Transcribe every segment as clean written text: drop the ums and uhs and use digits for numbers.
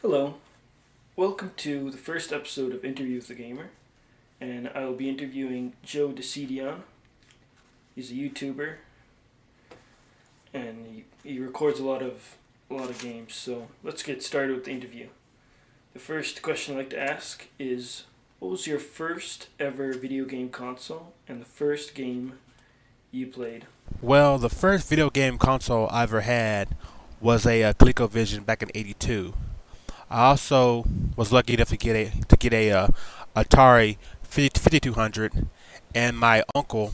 Hello, welcome to the first episode of Interview with the Gamer, and I will be interviewing jodecideion. He's a YouTuber, and he records a lot of games. So let's get started with the interview. The first question I'd like to ask is, what was your first ever video game console and the first game you played? Well, the first video game console I ever had was a ColecoVision back in '82. I also was lucky enough to get a Atari 5200, and my uncle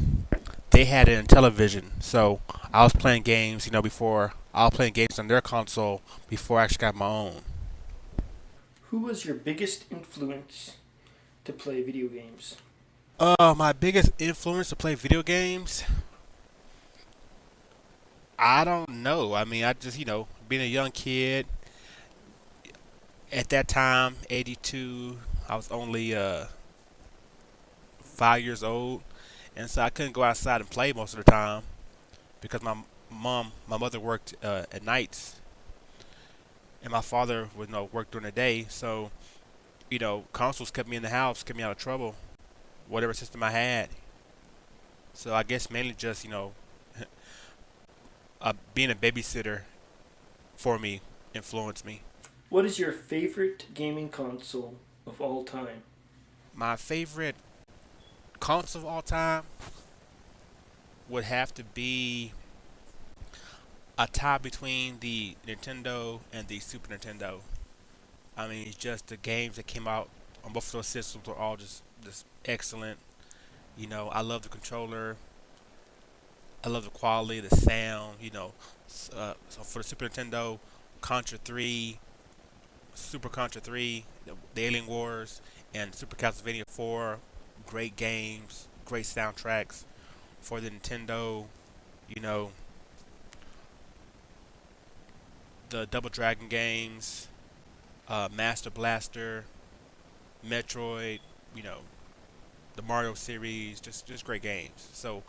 they had it in television. So I was playing games, before I was playing games on their console before I actually got my own. Who was your biggest influence to play video games? My biggest influence to play video games, I don't know. I mean, I just being a young kid at that time, '82, I was only 5 years old, and so I couldn't go outside and play most of the time because my mother worked at nights, and my father would work during the day. So consoles kept me in the house, kept me out of trouble, whatever system I had. So I guess mainly just being a babysitter for me influenced me. What is your favorite gaming console of all time? My favorite console of all time would have to be a tie between the Nintendo and the Super Nintendo. I mean, it's just the games that came out on both of those systems were all just excellent. I love the controller. I love the quality, the sound. So for the Super Nintendo, Contra 3, Super Contra 3, the Alien Wars, and Super Castlevania 4, great games, great soundtracks. For the Nintendo, you know, the Double Dragon games, Master Blaster, Metroid, you know, the Mario series, just great games. So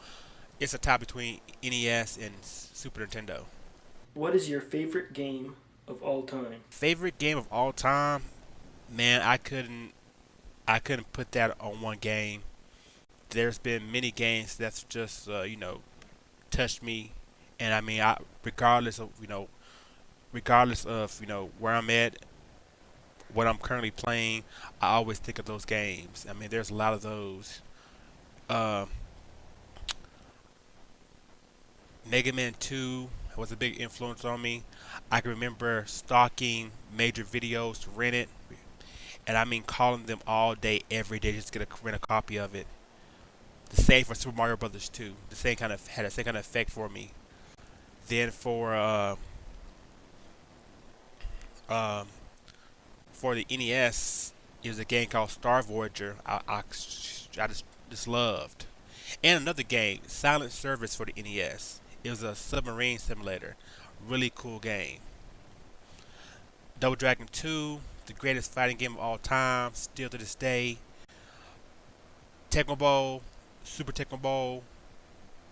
it's a tie between NES and Super Nintendo. What is your favorite game of all time? Favorite game of all time? Man, I couldn't put that on one game. There's been many games that's just touched me, and I mean, regardless of where I'm at, what I'm currently playing, I always think of those games. I mean, there's a lot of those. Uh, Mega Man 2 was a big influence on me. I can remember stalking major videos to rent it, and I mean calling them all day, every day, just to get rent a copy of it. The same for Super Mario Brothers 2. The same kind of had the same kind of effect for me. Then um, for the NES, it was a game called Star Voyager. I just loved. And another game, Silent Service for the NES. It was a submarine simulator. Really cool game. Double Dragon 2, the greatest fighting game of all time, still to this day. Tecmo Bowl, Super Tecmo Bowl,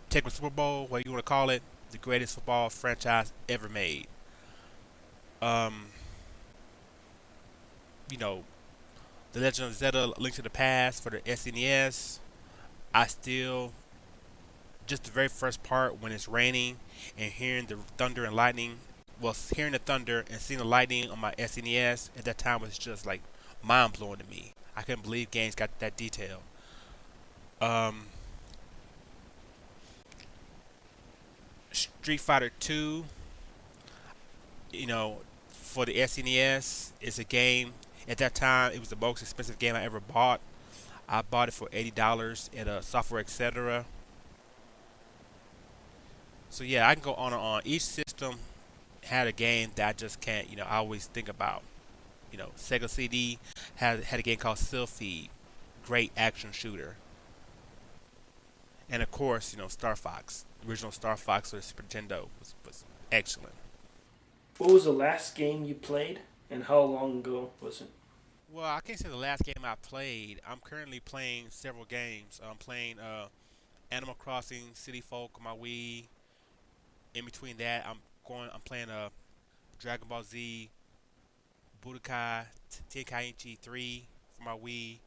Tecmo Super Bowl, what you want to call it, the greatest football franchise ever made. Um, you know, The Legend of Zelda: Link to the Past for the SNES. I still just the very first part when it's raining and hearing the thunder and lightning. Well, hearing the thunder and seeing the lightning on my SNES at that time was just like mind blowing to me. I couldn't believe games got that detail. Um, Street Fighter 2, for the SNES, is a game. At that time, it was the most expensive game I ever bought. I bought it for $80 at a software, etc. So yeah, I can go on and on. Each system had a game that I just can't, I always think about. Sega CD had a game called Sylphie, great action shooter, and of course, Star Fox, the original Star Fox for the Super Nintendo was excellent. What was the last game you played, and how long ago was it? Well, I can't say the last game I played. I'm currently playing several games. I'm playing Animal Crossing, City Folk on my Wii. In between that, I'm playing Dragon Ball Z Budokai Tenkaichi 3 for my Wii.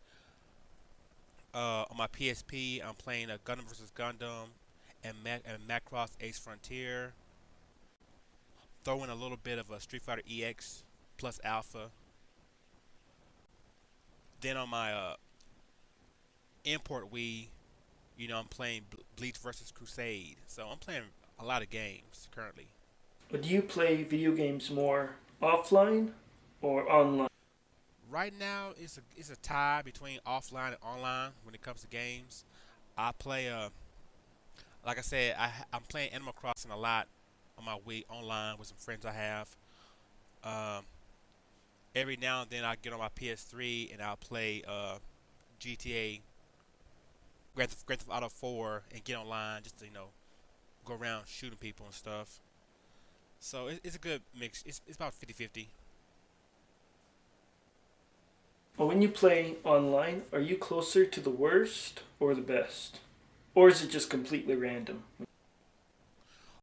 On my PSP, I'm playing a Gundam vs. Gundam and Macross Ace Frontier. Throw in a little bit of a Street Fighter EX plus Alpha. Then on my import Wii, I'm playing Bleach vs. Crusade. So I'm playing a lot of games currently. But do you play video games more offline or online? Right now, it's a tie between offline and online when it comes to games. I play like I said, I'm playing Animal Crossing a lot on my Wii online with some friends I have. Um, every now and then I get on my PS3 and I'll play GTA Grand Theft Auto 4 and get online just to go around shooting people and stuff. So it's a good mix. It's about 50-50. But when you play online, are you closer to the worst or the best? Or is it just completely random?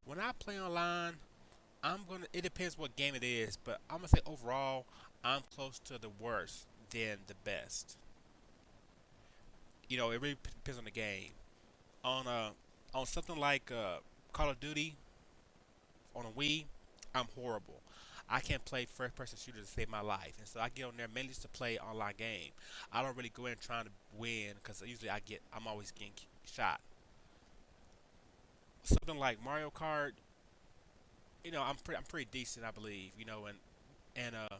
When I play online, it depends what game it is, but I'm gonna say overall, I'm close to the worst than the best. It really depends on the game. On on something like Call of Duty on a Wii, I'm horrible. I can't play first person shooters to save my life, and so I get on there mainly just to play online game. I don't really go in trying to win because usually I'm always getting shot. Something like Mario Kart, I'm pretty decent, I believe. And uh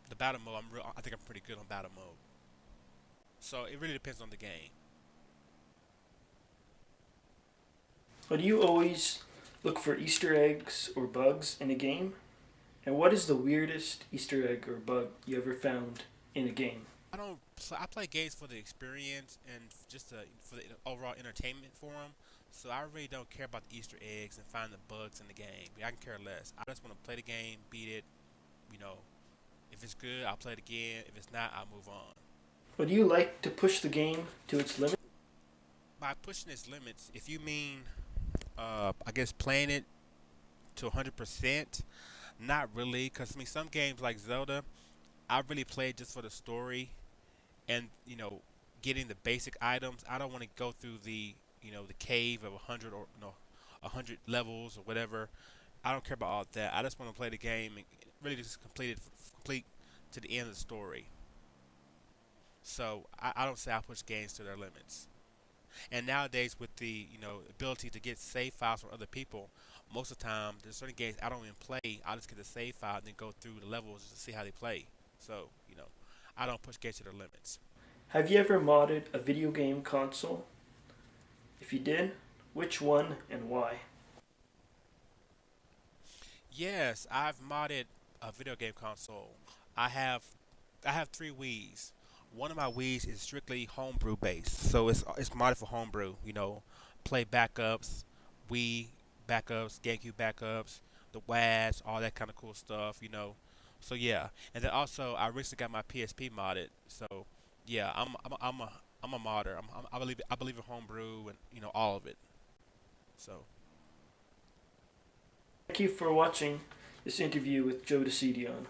the battle mode, I think I'm pretty good on battle mode. So it really depends on the game. But do you always look for Easter eggs or bugs in a game? And what is the weirdest Easter egg or bug you ever found in a game? I don't. I play games for the experience and just for the overall entertainment for them. So I really don't care about the Easter eggs and find the bugs in the game. I can care less. I just want to play the game, beat it. You know, if it's good, I'll play it again. If it's not, I'll move on. But do you like to push the game to its limit? By pushing its limits, if you mean, I guess playing it to 100%, not really. Cause I mean, some games like Zelda, I really play just for the story and getting the basic items. I don't want to go through the cave of 100 or 100 levels or whatever. I don't care about all that. I just want to play the game and really just complete to the end of the story. So I don't say I push games to their limits. And nowadays with the ability to get save files from other people, most of the time there's certain games I don't even play. I just get the save file and then go through the levels to see how they play. So I don't push games to their limits. Have you ever modded a video game console? If you did, which one and why? Yes, I've modded a video game console. I have I have three Wii's. One of my Wii's is strictly homebrew based, so it's modded for homebrew. Play backups, Wii backups, GameCube backups, the WAS, all that kind of cool stuff. So yeah, and then also I recently got my PSP modded. So yeah, I'm a modder. I believe in homebrew and all of it. So Thank you for watching this interview with Joe DeCidion.